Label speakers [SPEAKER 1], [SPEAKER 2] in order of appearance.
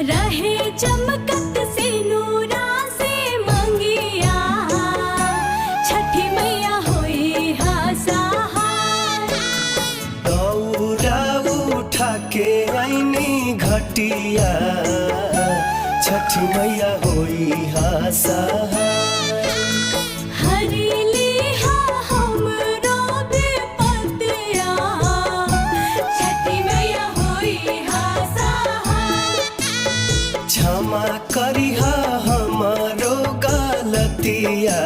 [SPEAKER 1] रहे चमकत से नूरा से मंगिया, छठी मैया होई हा सहाय।
[SPEAKER 2] दौरा उठा के आईनी घटिया, छठी मैया होई हा सहाय। क्षमा करिहा हमारो गलतिया,